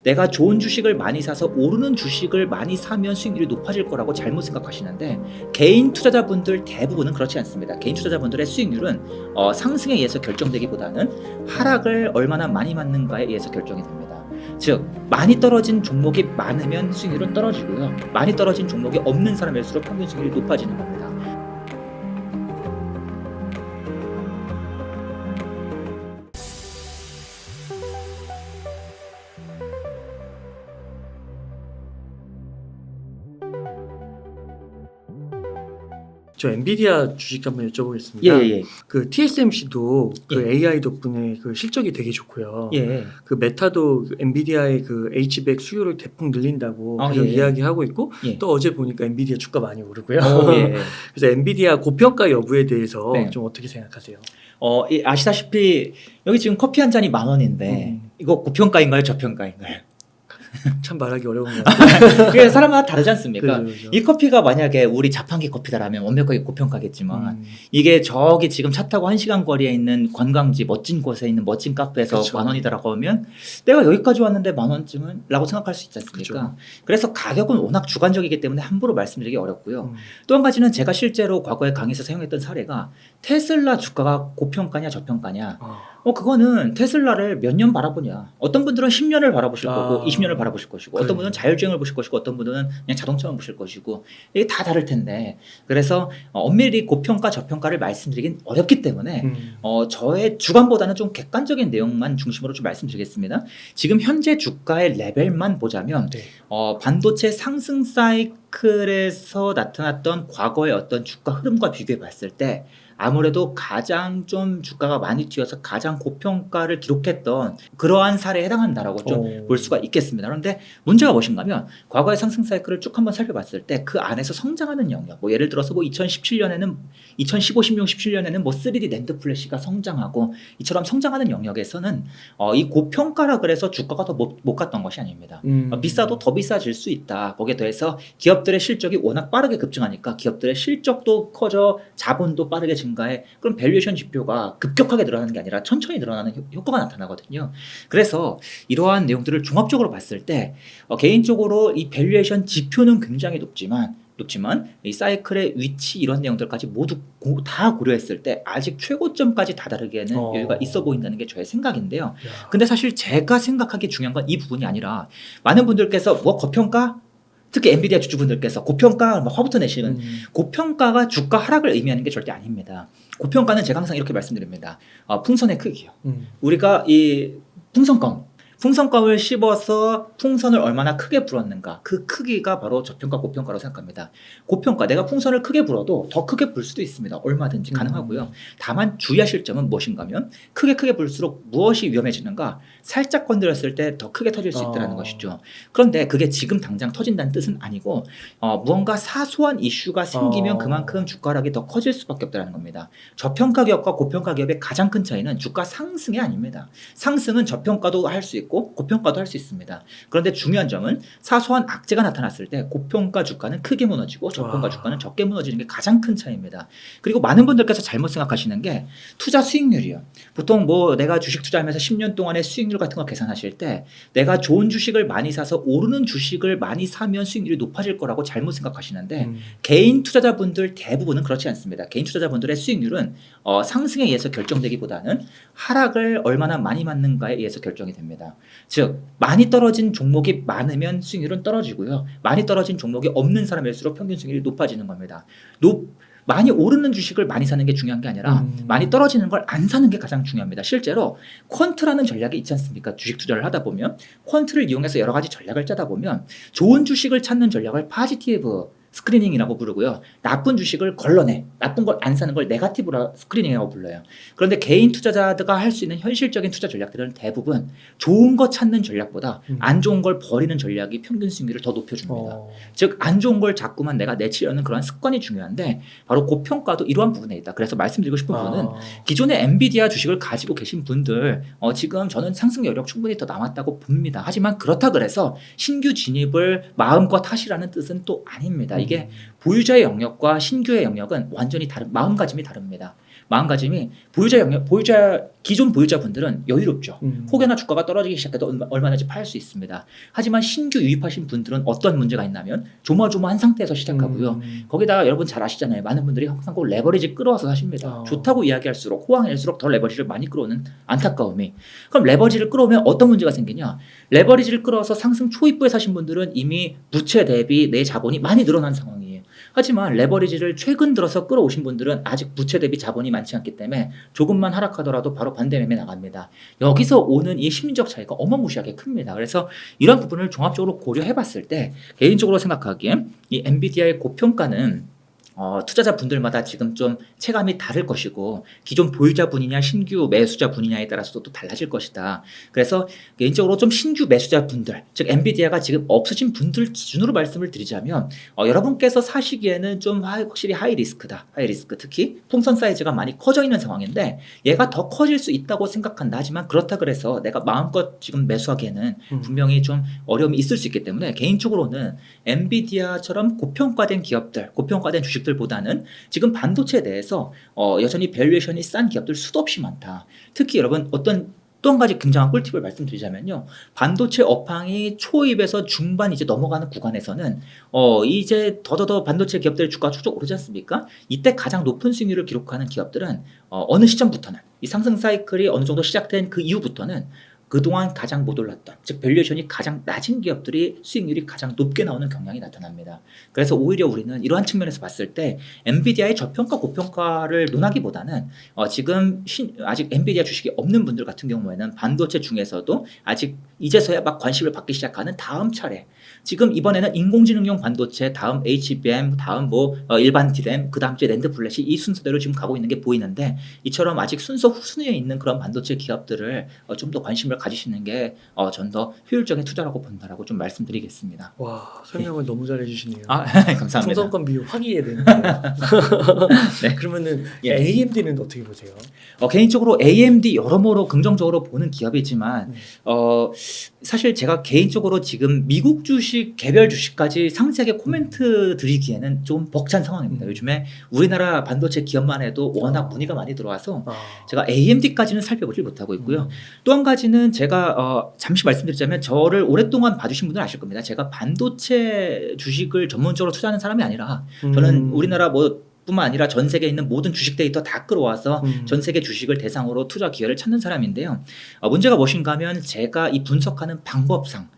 내가 좋은 주식을 많이 사서 오르는 주식을 많이 사면 수익률이 높아질 거라고 잘못 생각하시는데 개인 투자자분들 대부분은 그렇지 않습니다. 개인 투자자분들의 수익률은 상승에 의해서 결정되기보다는 하락을 얼마나 많이 맞는가에 의해서 결정이 됩니다. 즉 많이 떨어진 종목이 많으면 수익률은 떨어지고요. 많이 떨어진 종목이 없는 사람일수록 평균 수익률이 높아지는 겁니다. 저 엔비디아 주식 한번 여쭤보겠습니다. 예. 그 TSMC도 그 예. AI 덕분에 그 실적이 되게 좋고요. 예. 그 메타도 그 엔비디아의 그 H100 수요를 대폭 늘린다고 계속 예. 이야기하고 있고 예. 또 어제 보니까 엔비디아 주가 많이 오르고요. 예. 그래서 엔비디아 고평가 여부에 대해서 네. 좀 어떻게 생각하세요? 아시다시피 여기 지금 커피 한 잔이 10,000원인데 이거 고평가인가요? 저평가인가요? 참 말하기 어려운 것 같아요. 그게 사람마다 다르지 않습니까? 그렇죠. 이 커피가 만약에 우리 자판기 커피다라면 완벽하게 고평가겠지만 이게 저기 지금 차 타고 1시간 거리에 있는 관광지 멋진 곳에 있는 멋진 카페에서 그쵸. 10,000원이다라고 하면 내가 여기까지 왔는데 10,000원쯤은 라고 생각할 수 있지 않습니까? 그쵸. 그래서 가격은 워낙 주관적이기 때문에 함부로 말씀드리기 어렵고요. 또 한 가지는 제가 실제로 과거에 강의에서 사용했던 사례가 테슬라 주가가 고평가냐 저평가냐 그거는 테슬라를 몇 년 바라보냐. 어떤 분들은 10년을 바라보실 거고 20년을 바라보실 것이고 어떤 분은 자율주행을 보실 것이고 어떤 분은 그냥 자동차만 보실 것이고 이게 다 다를 텐데 그래서 엄밀히 고평가 저평가를 말씀드리긴 어렵기 때문에 저의 주관보다는 좀 객관적인 내용만 중심으로 좀 말씀드리겠습니다. 지금 현재 주가의 레벨만 보자면 네. 반도체 상승 사이클에서 나타났던 과거의 어떤 주가 흐름과 비교해 봤을 때 아무래도 가장 좀 주가가 많이 튀어서 가장 고평가를 기록했던 그러한 사례에 해당한다라고 좀 볼 수가 있겠습니다. 그런데 문제가 무엇인가 하면 과거의 상승 사이클을 쭉 한번 살펴봤을 때 그 안에서 성장하는 영역 뭐 예를 들어서 뭐 2017년에는 2015, 16, 17년에는 뭐 3D 낸드 플래시가 성장하고 이처럼 성장하는 영역에서는 이 고평가라 그래서 주가가 더 못 갔던 것이 아닙니다. 비싸도 더 비싸질 수 있다. 거기에 더해서 기업들의 실적이 워낙 빠르게 급증하니까 기업들의 실적도 커져 자본도 빠르게 증가해. 그럼 밸류에이션 지표가 급격하게 늘어나는 게 아니라 천천히 늘어나는 효과가 나타나거든요. 그래서 이러한 내용들을 종합적으로 봤을 때 개인적으로 이 밸류에이션 지표는 굉장히 높지만 이 사이클의 위치 이런 내용들까지 모두 다 고려했을 때 아직 최고점까지 다다르기에는 여유가 있어 보인다는 게 저의 생각인데요. 근데 사실 제가 생각하기 중요한 건 이 부분이 아니라 많은 분들께서 뭐 고평가? 특히 엔비디아 주주분들께서 고평가 막 화부터 내시는 고평가가 주가 하락을 의미하는 게 절대 아닙니다. 고평가는 제가 항상 이렇게 말씀드립니다. 풍선의 크기요. 우리가 이 풍선껌을 씹어서 풍선을 얼마나 크게 불었는가 그 크기가 바로 저평가 고평가라고 생각합니다. 고평가 내가 풍선을 크게 불어도 더 크게 불 수도 있습니다. 얼마든지 가능하고요. 다만 주의하실 점은 무엇인가 하면 크게 불수록 무엇이 위험해지는가 살짝 건드렸을 때 더 크게 터질 수 있다는 것이죠. 그런데 그게 지금 당장 터진다는 뜻은 아니고 무언가 사소한 이슈가 생기면 그만큼 주가 하락이 더 커질 수밖에 없다는 겁니다. 저평가 기업과 고평가 기업의 가장 큰 차이는 주가 상승이 아닙니다. 상승은 저평가도 할 수 있고 고평가도 할 수 있습니다. 그런데 중요한 점은 사소한 악재가 나타났을 때 고평가 주가는 크게 무너지고 저평가 주가는 적게 무너지는 게 가장 큰 차이입니다. 그리고 많은 분들께서 잘못 생각하시는 게 투자 수익률이요. 보통 뭐 내가 주식 투자하면서 10년 동안의 수익률 같은 거 계산하실 때 내가 좋은 주식을 많이 사서 오르는 주식을 많이 사면 수익률이 높아질 거라고 잘못 생각하시는데 개인 투자자분들 대부분은 그렇지 않습니다. 개인 투자자분들의 수익률은 상승에 의해서 결정되기보다는 하락을 얼마나 많이 맞는가에 의해서 결정이 됩니다. 즉 많이 떨어진 종목이 많으면 수익률은 떨어지고요. 많이 떨어진 종목이 없는 사람일수록 평균 수익률이 높아지는 겁니다. 많이 오르는 주식을 많이 사는 게 중요한 게 아니라 많이 떨어지는 걸 안 사는 게 가장 중요합니다. 실제로 퀀트라는 전략이 있지 않습니까? 주식 투자를 하다 보면 퀀트를 이용해서 여러 가지 전략을 짜다 보면 좋은 주식을 찾는 전략을 포지티브 스크리닝이라고 부르고요. 나쁜 주식을 걸러내. 나쁜 걸 안 사는 걸 네거티브 스크리닝이라고 불러요. 그런데 개인 투자자가 할 수 있는 현실적인 투자 전략들은 대부분 좋은 거 찾는 전략보다 안 좋은 걸 버리는 전략이 평균 수익률을 더 높여줍니다. 즉 안 좋은 걸 자꾸만 내가 내치려는 그런 습관이 중요한데 바로 고평가도 이러한 부분에 있다. 그래서 말씀드리고 싶은 부분은 기존의 엔비디아 주식을 가지고 계신 분들 지금 저는 상승 여력 충분히 더 남았다고 봅니다. 하지만 그렇다 그래서 신규 진입을 마음껏 하시라는 뜻은 또 아닙니다. 이게 보유자의 영역과 신규의 영역은 완전히 다른 마음가짐이 다릅니다. 마음가짐이 기존 보유자분들은 여유롭죠. 혹여나 주가가 떨어지기 시작해도 얼마든지 팔 수 있습니다. 하지만 신규 유입하신 분들은 어떤 문제가 있냐면 조마조마한 상태에서 시작하고요. 거기다가 여러분 잘 아시잖아요. 많은 분들이 항상 꼭 레버리지 끌어와서 사십니다. 좋다고 이야기할수록 호황일수록 더 레버리지를 많이 끌어오는 안타까움이. 그럼 레버리지를 끌어오면 어떤 문제가 생기냐? 레버리지를 끌어와서 상승 초입부에 사신 분들은 이미 부채 대비 내 자본이 많이 늘어난 상황이에요. 하지만 레버리지를 최근 들어서 끌어오신 분들은 아직 부채 대비 자본이 많지 않기 때문에 조금만 하락하더라도 바로 반대 매매 나갑니다. 여기서 오는 이 심리적 차이가 어마무시하게 큽니다. 그래서 이런 부분을 종합적으로 고려해 봤을 때 개인적으로 생각하기엔 이 엔비디아의 고평가는 투자자분들마다 지금 좀 체감이 다를 것이고 기존 보유자분이냐 신규 매수자분이냐에 따라서도 또 달라질 것이다. 그래서 개인적으로 좀 신규 매수자분들, 즉 엔비디아가 지금 없으신 분들 기준으로 말씀을 드리자면 여러분께서 사시기에는 좀 확실히 하이 리스크다. 하이 리스크, 특히 풍선 사이즈가 많이 커져 있는 상황인데 얘가 더 커질 수 있다고 생각한다. 하지만 그렇다 그래서 내가 마음껏 지금 매수하기에는 분명히 좀 어려움이 있을 수 있기 때문에 개인적으로는 엔비디아처럼 고평가된 기업들, 고평가된 주식들보다는 지금 반도체에 대해서 여전히 밸류에이션이 싼 기업들 수도 없이 많다. 특히 여러분 또 한 가지 굉장한 꿀팁을 말씀드리자면요. 반도체 업황이 초입에서 중반 이제 넘어가는 구간에서는 이제 더더더 반도체 기업들의 주가가 쭉쭉 오르지 않습니까? 이때 가장 높은 수익률을 기록하는 기업들은 어느 시점부터는 이 상승 사이클이 어느 정도 시작된 그 이후부터는 그동안 가장 못 올랐던, 즉 밸류에이션이 가장 낮은 기업들이 수익률이 가장 높게 나오는 경향이 나타납니다. 그래서 오히려 우리는 이러한 측면에서 봤을 때 엔비디아의 저평가 고평가를 논하기보다는 지금 아직 엔비디아 주식이 없는 분들 같은 경우에는 반도체 중에서도 아직 이제서야 막 관심을 받기 시작하는 다음 차례, 지금 이번에는 인공지능용 반도체, 다음 HBM, 다음 일반 DRAM, 그 다음 주에 랜드 플래시, 이 순서대로 지금 가고 있는 게 보이는데 이처럼 아직 순서 후순위에 있는 그런 반도체 기업들을 좀 더 관심을 가지시는 게 전 더 효율적인 투자라고 본다라고 좀 말씀드리겠습니다. 와, 설명을 너무 잘해주시네요. 감사합니다. 충성권 비율 확 이해되네요. 네. 그러면은 예. AMD는 어떻게 보세요? 개인적으로 AMD 여러모로 긍정적으로 보는 기업이지만 사실 제가 개인적으로 지금 미국 주식, 개별 주식까지 상세하게 코멘트 드리기에는 좀 벅찬 상황입니다. 요즘에 우리나라 반도체 기업만 해도 워낙 문의가 많이 들어와서 제가 AMD까지는 살펴보질 못하고 있고요. 또 한 가지는 제가 잠시 말씀드리자면 저를 오랫동안 봐주신 분들은 아실 겁니다. 제가 반도체 주식을 전문적으로 투자하는 사람이 아니라 저는 우리나라 뿐만 아니라 전 세계에 있는 모든 주식 데이터 다 끌어와서 전 세계 주식을 대상으로 투자 기회를 찾는 사람인데요. 문제가 무엇인가 하면 제가 이 분석하는 방법상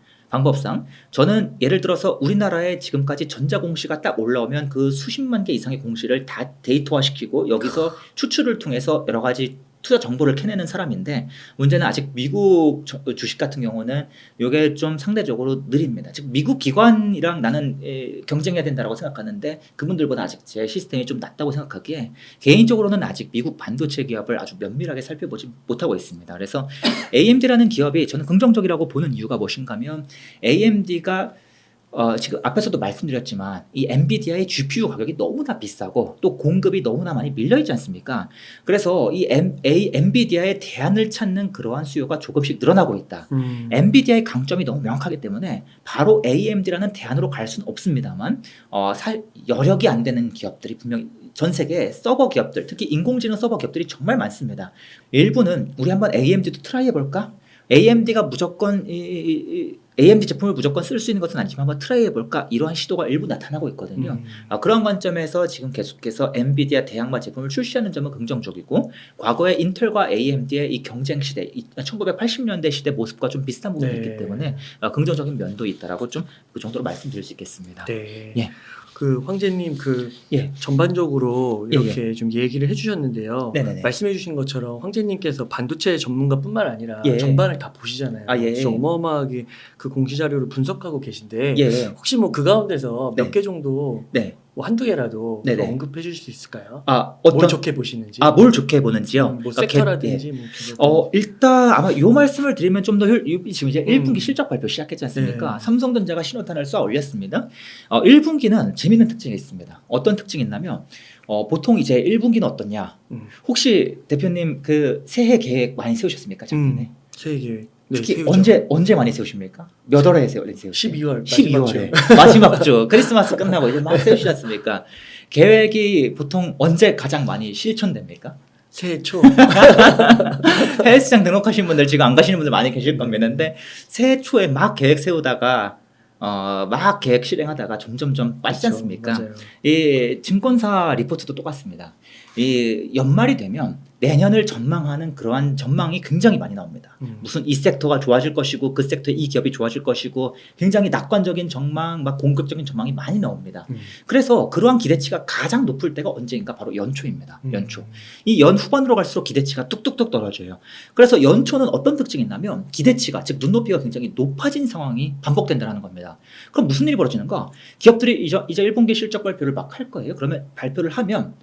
저는 예를 들어서 우리나라에 지금까지 전자공시가 딱 올라오면 그 수십만 개 이상의 공시를 다 데이터화시키고 여기서 추출을 통해서 여러 가지 투자 정보를 캐내는 사람인데 문제는 아직 미국 주식 같은 경우는 이게 좀 상대적으로 느립니다. 즉 미국 기관이랑 나는 경쟁해야 된다고 생각하는데 그분들보다 아직 제 시스템이 좀 낮다고 생각하기에 개인적으로는 아직 미국 반도체 기업을 아주 면밀하게 살펴보지 못하고 있습니다. 그래서 AMD라는 기업이 저는 긍정적이라고 보는 이유가 무엇인가 하면 AMD가 지금 앞에서도 말씀드렸지만 이 엔비디아의 GPU 가격이 너무나 비싸고 또 공급이 너무나 많이 밀려있지 않습니까? 그래서 이 엔비디아의 대안을 찾는 그러한 수요가 조금씩 늘어나고 있다. 엔비디아의 강점이 너무 명확하기 때문에 바로 AMD라는 대안으로 갈 수는 없습니다만 여력이 안 되는 기업들이 분명히 전 세계 서버 기업들, 특히 인공지능 서버 기업들이 정말 많습니다. 일부는 우리 한번 AMD도 트라이 해볼까? AMD가 무조건 AMD 제품을 무조건 쓸 수 있는 것은 아니지만 한번 트라이 해볼까? 이러한 시도가 일부 나타나고 있거든요. 그런 관점에서 지금 계속해서 엔비디아 대항마 제품을 출시하는 점은 긍정적이고 과거에 인텔과 AMD의 이 경쟁 시대, 1980년대 시대 모습과 좀 비슷한 부분이 있기 때문에 긍정적인 면도 있다라고 좀 그 정도로 말씀드릴 수 있겠습니다. 네. 예. 그 황제님 전반적으로 이렇게 좀 얘기를 해주셨는데요. 네네네. 말씀해주신 것처럼 황제님께서 반도체 전문가뿐만 아니라 전반을 다 보시잖아요. 예. 진짜 어마어마하게 그 공시 자료를 분석하고 계신데 혹시 그 가운데서 몇 개 정도 한두 개라도 언급해 주실 수 있을까요? 뭘 좋게 보시는지. 뭘 좋게 보는지요? 섹터라든지 일단 아마 이 말씀을 드리면 좀 더 지금 이제 1분기 실적 발표 시작했지 않습니까? 삼성전자가 신호탄을 쏘아 올렸습니다. 1분기는 재미있는 특징이 있습니다. 어떤 특징이 있냐면 보통 이제 1분기는 어떻냐? 혹시 대표님 그 새해 계획 많이 세우셨습니까? 작년에? 새해 계획. 특히 언제 많이 세우십니까? 몇 월에 세우세요? 12월에 마지막 주 크리스마스 끝나고 이제 막 세우시지 않습니까? 계획이 보통 언제 가장 많이 실천됩니까? 새해 초 헬스장 등록하신 분들 지금 안 가시는 분들 많이 계실 겁니다. 근데 새해 초에 막 계획 세우다가 막 계획 실행하다가 점점점 빠지지 않습니까? 맞아요. 이 증권사 리포트도 똑같습니다. 이 연말이 되면 내년을 전망하는 그러한 전망이 굉장히 많이 나옵니다. 무슨 이 섹터가 좋아질 것이고 그 섹터의 이 기업이 좋아질 것이고 굉장히 낙관적인 전망, 막 공격적인 전망이 많이 나옵니다. 그래서 그러한 기대치가 가장 높을 때가 언제인가 바로 연초입니다. 연초. 이 연 후반으로 갈수록 기대치가 뚝뚝뚝 떨어져요. 그래서 연초는 어떤 특징이 있냐면 기대치가 즉 눈높이가 굉장히 높아진 상황이 반복된다는 겁니다. 그럼 무슨 일이 벌어지는가? 기업들이 이제 1분기 실적 발표를 막 할 거예요. 그러면 발표를 하면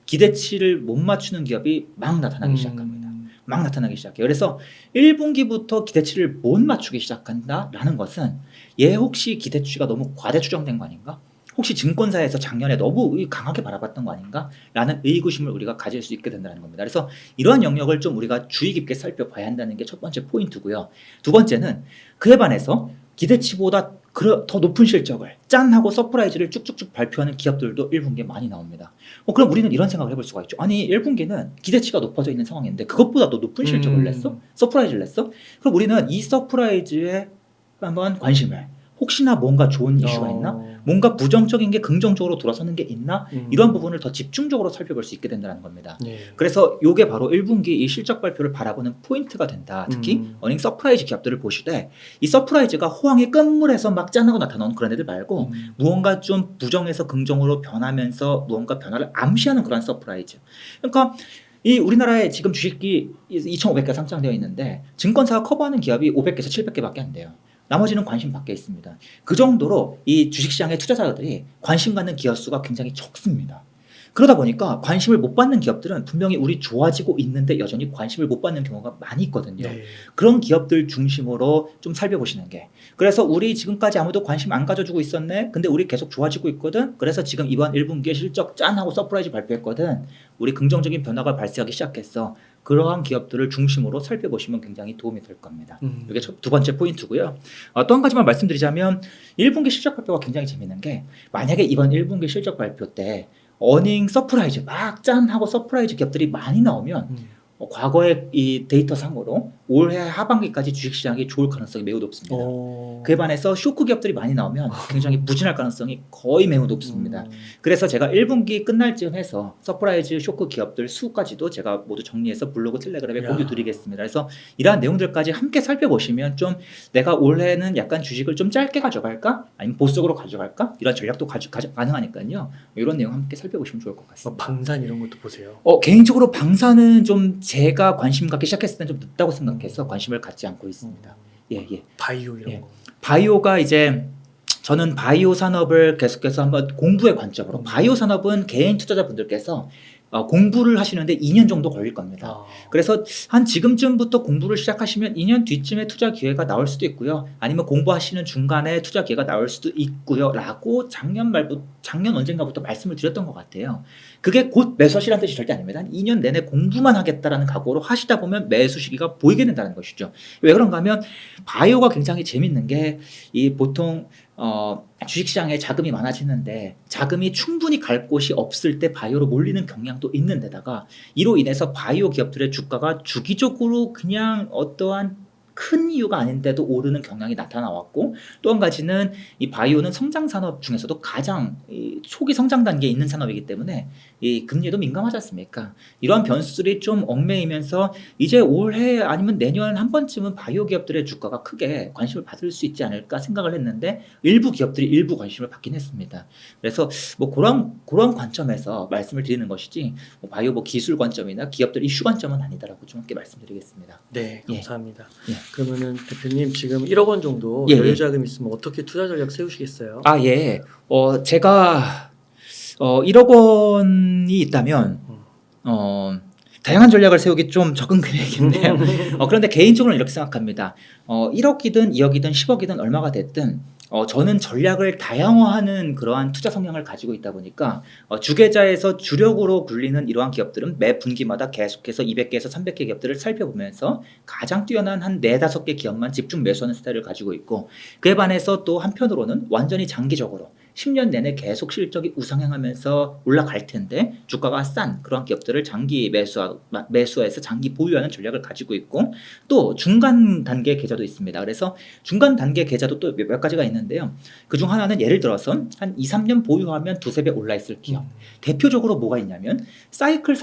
기대치를 못 맞추는 기업이 막 나타나기 시작합니다. 막 나타나기 시작해요. 그래서 1분기부터 기대치를 못 맞추기 시작한다라는 것은 얘 혹시 기대치가 너무 과대 추정된 거 아닌가? 혹시 증권사에서 작년에 너무 강하게 바라봤던 거 아닌가? 라는 의구심을 우리가 가질 수 있게 된다는 겁니다. 그래서 이러한 영역을 좀 우리가 주의 깊게 살펴봐야 한다는 게 첫 번째 포인트고요. 두 번째는 그에 반해서 기대치보다 더 높은 실적을 짠 하고 서프라이즈를 쭉쭉쭉 발표하는 기업들도 1분기에 많이 나옵니다. 그럼 우리는 이런 생각을 해볼 수가 있죠. 아니 1분기는 기대치가 높아져 있는 상황인데 그것보다 더 높은 실적을 냈어? 서프라이즈를 냈어? 그럼 우리는 이 서프라이즈에 한번 관심을 혹시나 뭔가 좋은 이슈가 있나? 뭔가 부정적인 게 긍정적으로 돌아서는 게 있나? 이런 부분을 더 집중적으로 살펴볼 수 있게 된다는 겁니다. 그래서 이게 바로 1분기 이 실적 발표를 바라보는 포인트가 된다. 특히 어닝 서프라이즈 기업들을 보시되 이 서프라이즈가 호황의 끝물에서 막 짠하고 나타나는 그런 애들 말고 무언가 좀 부정에서 긍정으로 변하면서 무언가 변화를 암시하는 그런 서프라이즈. 그러니까 이 우리나라에 지금 주식이 2,500개 상장되어 있는데 증권사가 커버하는 기업이 500개에서 700개밖에 안 돼요. 나머지는 관심 밖에 있습니다. 그 정도로 이 주식시장의 투자자들이 관심 갖는 기업 수가 굉장히 적습니다. 그러다 보니까 관심을 못 받는 기업들은 분명히 우리 좋아지고 있는데 여전히 관심을 못 받는 경우가 많이 있거든요. 그런 기업들 중심으로 좀 살펴보시는 게. 그래서 우리 지금까지 아무도 관심 안 가져주고 있었네. 근데 우리 계속 좋아지고 있거든. 그래서 지금 이번 1분기에 실적 짠하고 서프라이즈 발표했거든. 우리 긍정적인 변화가 발생하기 시작했어. 그러한 기업들을 중심으로 살펴보시면 굉장히 도움이 될 겁니다. 이게 두 번째 포인트고요. 또 한 가지만 말씀드리자면 1분기 실적 발표가 굉장히 재밌는 게 만약에 이번 1분기 실적 발표 때 어닝 서프라이즈 막 짠하고 서프라이즈 기업들이 많이 나오면 과거의 이 데이터 상으로 올해 하반기까지 주식시장이 좋을 가능성이 매우 높습니다. 그에 반해서 쇼크 기업들이 많이 나오면 굉장히 부진할 가능성이 거의 매우 높습니다. 그래서 제가 1분기 끝날 즈음 해서 서프라이즈 쇼크 기업들 수까지도 제가 모두 정리해서 블로그 텔레그램에 공유 드리겠습니다. 그래서 이러한 내용들까지 함께 살펴보시면 좀 내가 올해는 약간 주식을 좀 짧게 가져갈까? 아니면 보석으로 가져갈까? 이런 전략도 가능하니까요. 이런 내용 함께 살펴보시면 좋을 것 같습니다. 방산 이런 것도 보세요? 개인적으로 방산은 좀 제가 관심 갖기 시작했을 때는 좀 늦다고 생각해서 관심을 갖지 않고 있습니다. 예. 바이오 이런 거. 바이오가 이제 저는 바이오 산업을 계속해서 한번 공부의 관점으로 바이오 산업은 개인 투자자분들께서 공부를 하시는데 2년 정도 걸릴 겁니다. 그래서 한 지금쯤부터 공부를 시작하시면 2년 뒤쯤에 투자 기회가 나올 수도 있고요. 아니면 공부하시는 중간에 투자 기회가 나올 수도 있고요. 라고 작년 언젠가부터 말씀을 드렸던 것 같아요. 그게 곧 매수하시라는 뜻이 절대 아닙니다. 한 2년 내내 공부만 하겠다라는 각오로 하시다 보면 매수 시기가 보이게 된다는 것이죠. 왜 그런가 하면 바이오가 굉장히 재밌는 게 이 보통 주식시장에 자금이 많아지는데 자금이 충분히 갈 곳이 없을 때 바이오로 몰리는 경향도 있는 데다가 이로 인해서 바이오 기업들의 주가가 주기적으로 그냥 어떠한 큰 이유가 아닌데도 오르는 경향이 나타나왔고 또 한 가지는 이 바이오는 성장 산업 중에서도 가장 초기 성장 단계에 있는 산업이기 때문에 이 금리도 민감하지 않습니까? 이러한 변수들이 좀 얽매이면서 이제 올해 아니면 내년 한 번쯤은 바이오 기업들의 주가가 크게 관심을 받을 수 있지 않을까 생각을 했는데 일부 기업들이 일부 관심을 받긴 했습니다. 그래서 뭐 그런 관점에서 말씀을 드리는 것이지 바이오 기술 관점이나 기업들 이슈 관점은 아니다라고 좀 함께 말씀드리겠습니다. 네, 감사합니다. 그러면은 대표님 지금 1억 원 정도 여유 자금 있으면 어떻게 투자 전략 세우시겠어요? 제가 1억 원이 있다면 다양한 전략을 세우기 좀 적은 금액인데요. 그런데 개인적으로는 이렇게 생각합니다. 1억이든 2억이든 10억이든 얼마가 됐든 저는 전략을 다양화하는 그러한 투자 성향을 가지고 있다 보니까 주계좌에서 주력으로 굴리는 이러한 기업들은 매 분기마다 계속해서 200개에서 300개 기업들을 살펴보면서 가장 뛰어난 한 4-5개 기업만 집중 매수하는 스타일을 가지고 있고 그에 반해서 또 한편으로는 완전히 장기적으로 10년 내내 계속 실적이 우상향하면서 올라갈 텐데 주가가 싼 그런 기업들을 장기 매수해서 장기 보유하는 전략을 가지고 있고 또 중간 단계 계좌도 있습니다. 그래서 중간 단계 계좌도 또 몇 가지가 있는데요. 그중 하나는 예를 들어서 한 2, 3년 보유하면 두세 배 올라 있을 기업. 대표적으로 뭐가 있냐면 사이클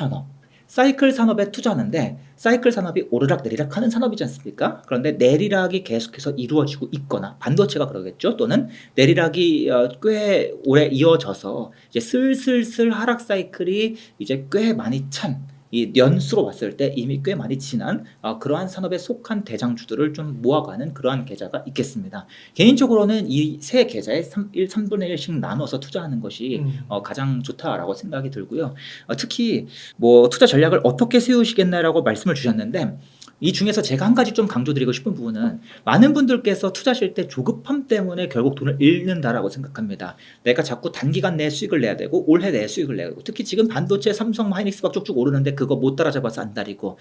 산업에 투자하는데 사이클 산업이 오르락내리락 하는 산업이지 않습니까? 그런데 내리락이 계속해서 이루어지고 있거나 반도체가 그러겠죠. 또는 내리락이 꽤 오래 이어져서 이제 슬슬 하락 사이클이 이제 꽤 많이 찬 이 연수로 봤을 때 이미 꽤 많이 지난 그러한 산업에 속한 대장주들을 좀 모아가는 그러한 계좌가 있겠습니다. 개인적으로는 이 세 계좌에 3분의 1씩 나눠서 투자하는 것이 가장 좋다라고 생각이 들고요. 특히 뭐 투자 전략을 어떻게 세우시겠나라고 말씀을 주셨는데 이 중에서 제가 한 가지 좀 강조드리고 싶은 부분은 많은 분들께서 투자하실 때 조급함 때문에 결국 돈을 잃는다라고 생각합니다. 내가 자꾸 단기간 내에 수익을 내야 되고 올해 내에 수익을 내야 되고 특히 지금 반도체 삼성 하이닉스가 쭉쭉 오르는데 그거 못 따라잡아서 안달이고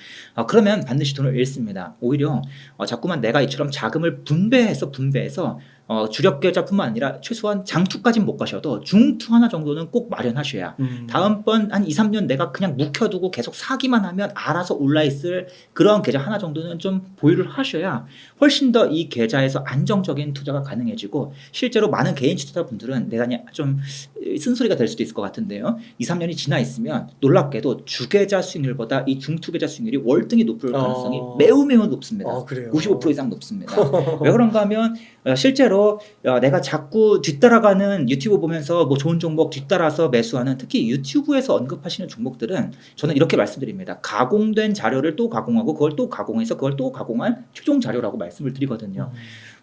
그러면 반드시 돈을 잃습니다. 오히려 자꾸만 내가 이처럼 자금을 분배해서 주력 계좌뿐만 아니라 최소한 장투까지는 못 가셔도 중투 하나 정도는 꼭 마련하셔야 다음번 한 2, 3년 내가 그냥 묵혀두고 계속 사기만 하면 알아서 올라있을 그런 계좌 하나 정도는 좀 보유를 하셔야 훨씬 더 이 계좌에서 안정적인 투자가 가능해지고 실제로 많은 개인 투자자분들은 내가 좀 쓴소리가 될 수도 있을 것 같은데요. 2, 3년이 지나 있으면 놀랍게도 주계좌 수익률보다 이 중투계좌 수익률이 월등히 높을 가능성이 매우 높습니다. 그래요? 95% 이상 높습니다. 왜 그런가 하면 실제로 내가 자꾸 뒤따라가는 유튜브 보면서 뭐 좋은 종목 뒤따라서 매수하는 특히 유튜브에서 언급하시는 종목들은 저는 이렇게 말씀드립니다. 가공된 자료를 또 가공하고 그걸 또 가공해서 그걸 또 가공한 최종 자료라고 말씀을 드리거든요.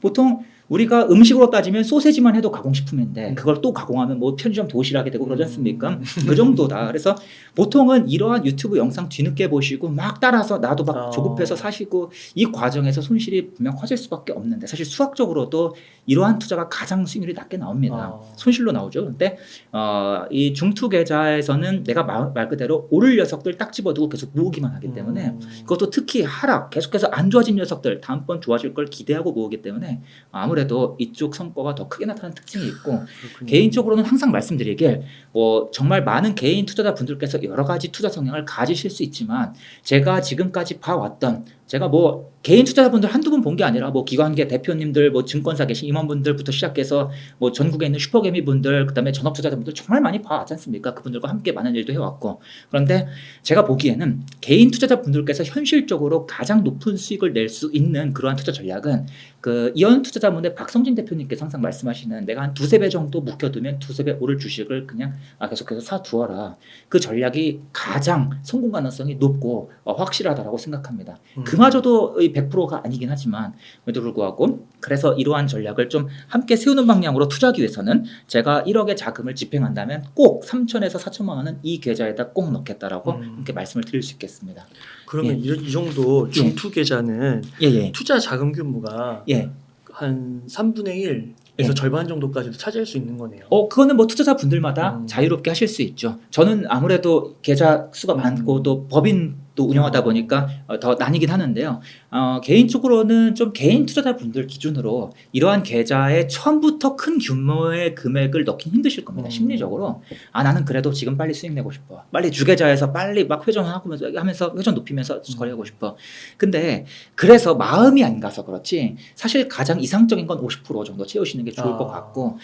보통 우리가 음식으로 따지면 소세지만 해도 가공식품인데 그걸 또 가공하면 뭐 편의점 도시락이 되고 그러지 않습니까? 그 정도다. 그래서 보통은 이러한 유튜브 영상 뒤늦게 보시고 막 따라서 나도 막 조급해서 사시고 이 과정에서 손실이 분명 커질 수밖에 없는데 사실 수학적으로도 이러한 투자가 가장 수익률이 낮게 나옵니다. 손실로 나오죠. 근데 이 중투 계좌에서는 내가 말 그대로 오를 녀석들 딱 집어두고 계속 모으기만 하기 때문에 그것도 특히 하락 계속해서 안 좋아진 녀석들 다음번 좋아질 걸 기대하고 모으기 때문에 아무래도 이쪽 성과가 더 크게 나타나는 특징이 있고 그렇군요. 개인적으로는 항상 말씀드리길 정말 많은 개인 투자자분들께서 여러 가지 투자 성향을 가지실 수 있지만 제가 지금까지 봐왔던 제가 뭐 개인 투자자분들 한두 분 본 게 아니라 뭐 기관계 대표님들 뭐 증권사 계신 임원분들부터 시작해서 뭐 전국에 있는 슈퍼개미 분들 그다음에 전업 투자자분들 정말 많이 봐왔지 않습니까? 그분들과 함께 많은 일도 해왔고 그런데 제가 보기에는 개인 투자자분들께서 현실적으로 가장 높은 수익을 낼 수 있는 그러한 투자 전략은 그 이현 투자자문의 박성진 대표님께서 항상 말씀하시는 내가 한 두세 배 정도 묵혀두면 두세 배 오를 주식을 그냥 계속해서 사두어라. 그 전략이 가장 성공 가능성이 높고 확실하다라고 생각합니다. 그마저도 100%가 아니긴 하지만 그에도 불구하고 그래서 이러한 전략을 좀 함께 세우는 방향으로 투자하기 위해서는 제가 1억의 자금을 집행한다면 꼭 3천에서 4천만 원은 이 계좌에다 꼭 넣겠다라고 함께 말씀을 드릴 수 있겠습니다. 그러면 이 정도 중투 계좌는 투자 자금 규모가 한 3분의 1 그래서 절반 정도까지도 차지할 수 있는 거네요. 그거는 뭐 투자자 분들마다 자유롭게 하실 수 있죠. 저는 아무래도 계좌 수가 많고 또 법인도 운영하다 보니까 더 나뉘긴 하는데요. 개인적으로는 좀 개인 투자자 분들 기준으로 이러한 계좌에 처음부터 큰 규모의 금액을 넣긴 힘드실 겁니다. 심리적으로 나는 그래도 지금 빨리 수익 내고 싶어. 빨리 주계좌에서 빨리 막 하면서 회전 높이면서 거래하고 싶어. 근데 그래서 마음이 안 가서 그렇지 사실 가장 이상적인 건 50% 정도 채우시는 게 좋을 것 같고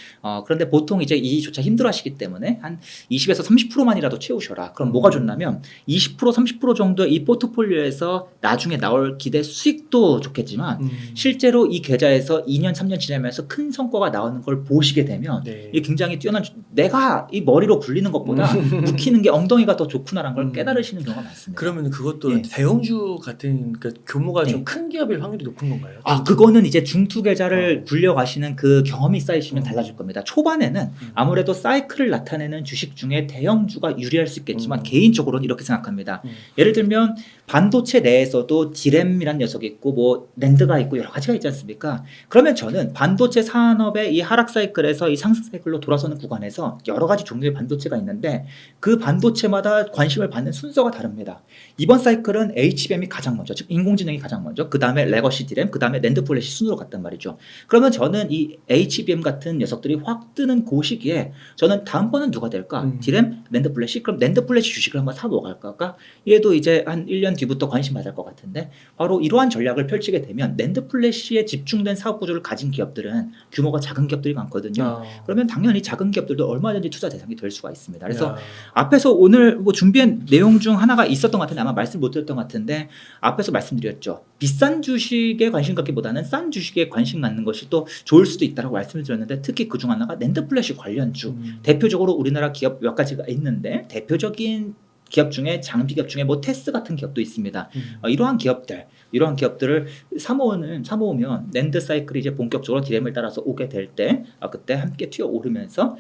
그런데 보통 이제 이조차 힘들어하시기 때문에 한 20에서 30%만이라도 채우셔라. 그럼 뭐가 좋냐면 20% 30% 정도의 이 포트폴리오에서 나중에 나올 기대 수익도 좋겠지만 실제로 이 계좌에서 2년 3년 지나면서 큰 성과가 나오는 걸 보시게 되면 이게 굉장히 뛰어난 내가 이 머리로 굴리는 것보다 묵히는 게 엉덩이가 더 좋구나라는 걸 깨달으시는 경우가 많습니다. 그러면 그것도 대형주 같은 그러니까 규모가 좀 큰 기업일 확률이 높은 건가요? 그거는 이제 중투 계좌를 굴려가시는 그 경험이 쌓이시면 달라질 겁니다. 초반에는 아무래도 사이클을 나타내는 주식 중에 대형주가 유리할 수 있겠지만 개인적으로는 이렇게 생각합니다. 예를 들면 반도체 내에서도 디램이라는 녀석이 있고 뭐 낸드가 있고 여러 가지가 있지 않습니까? 그러면 저는 반도체 산업의 이 하락 사이클에서 이 상승 사이클로 돌아서는 구간에서 여러 가지 종류의 반도체가 있는데 그 반도체마다 관심을 받는 순서가 다릅니다. 이번 사이클은 HBM이 가장 먼저, 즉 인공지능이 가장 먼저, 그 다음에 레거시 디램, 그 다음에 낸드 플래시 순으로 갔단 말이죠. 그러면 저는 이 HBM 같은 녀석들이 확 뜨는 그 시기에 저는 다음번은 누가 될까? 디램, 낸드 플래시? 그럼 낸드 플래시 주식을 한번 사보고 갈까? 얘도 이제 한 1년 뒤부터 관심 받을 것 같은데 바로 이러한 전략을 펼치게 되면 낸드 플래시에 집중된 사업 구조를 가진 기업들은 규모가 작은 기업들이 많거든요. 그러면 당연히 작은 기업들도 얼마든지 투자 대상이 될 수가 있습니다. 그래서 앞에서 오늘 뭐 준비한 내용 중 하나가 있었던 것 같은데 아마 말씀 못 드렸던 것 같은데 앞에서 말씀드렸죠. 비싼 주식에 관심 갖기보다는 싼 주식에 관심 갖는 것이 또 좋을 수도 있다고 말씀을 드렸는데 특히 그중 하나가 낸드 플래시 관련주 대표적으로 우리나라 기업 몇 가지가 있는데 대표적인 기업 중에 장비 기업 중에 뭐 테스 같은 기업도 있습니다. 이러한 기업들을 사모으면 낸드 사이클이 이제 본격적으로 디램을 따라서 오게 될 때 그때 함께 튀어 오르면서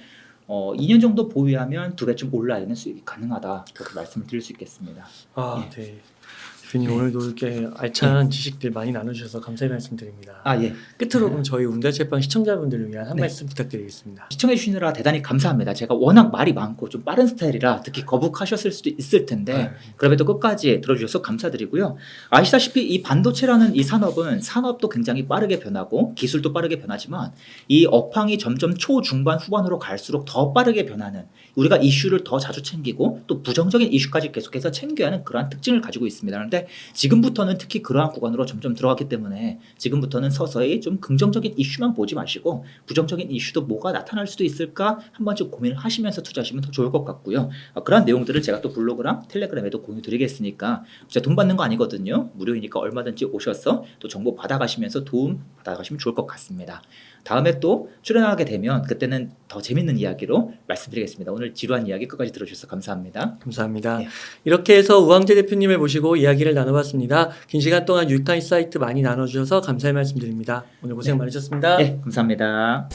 2년 정도 보유하면 2배쯤 올라야 되는 수익이 가능하다. 그렇게 말씀을 드릴 수 있겠습니다. 네. 대표님 오늘도 이렇게 알찬 지식들 많이 나눠주셔서 감사의 말씀드립니다. 예. 끝으로 그럼 저희 운달체방 시청자분들을 위한 한 말씀 부탁드리겠습니다. 시청해 주시느라 대단히 감사합니다. 제가 워낙 말이 많고 좀 빠른 스타일이라 특히 거북하셨을 수도 있을 텐데 그럼에도 끝까지 들어주셔서 감사드리고요. 아시다시피 이 반도체라는 이 산업도 굉장히 빠르게 변하고 기술도 빠르게 변하지만 이 업황이 점점 초중반 후반으로 갈수록 더 빠르게 변하는 우리가 이슈를 더 자주 챙기고 또 부정적인 이슈까지 계속해서 챙겨야 하는 그러한 특징을 가지고 있습니다. 그런데 지금부터는 특히 그러한 구간으로 점점 들어갔기 때문에 지금부터는 서서히 좀 긍정적인 이슈만 보지 마시고 부정적인 이슈도 뭐가 나타날 수도 있을까 한 번쯤 고민을 하시면서 투자하시면 더 좋을 것 같고요. 그런 내용들을 제가 또 블로그랑 텔레그램에도 공유 드리겠으니까 진짜 돈 받는 거 아니거든요. 무료이니까 얼마든지 오셔서 또 정보 받아가시면서 도움 받아가시면 좋을 것 같습니다. 다음에 또 출연하게 되면 그때는 더 재밌는 이야기로 말씀드리겠습니다. 오늘 지루한 이야기 끝까지 들어주셔서 감사합니다. 감사합니다. 이렇게 해서 우황재 대표님을 모시고 이야기를 나눠봤습니다. 긴 시간 동안 유익한 인사이트 많이 나눠주셔서 감사의 말씀드립니다. 오늘 고생 많으셨습니다. 감사합니다.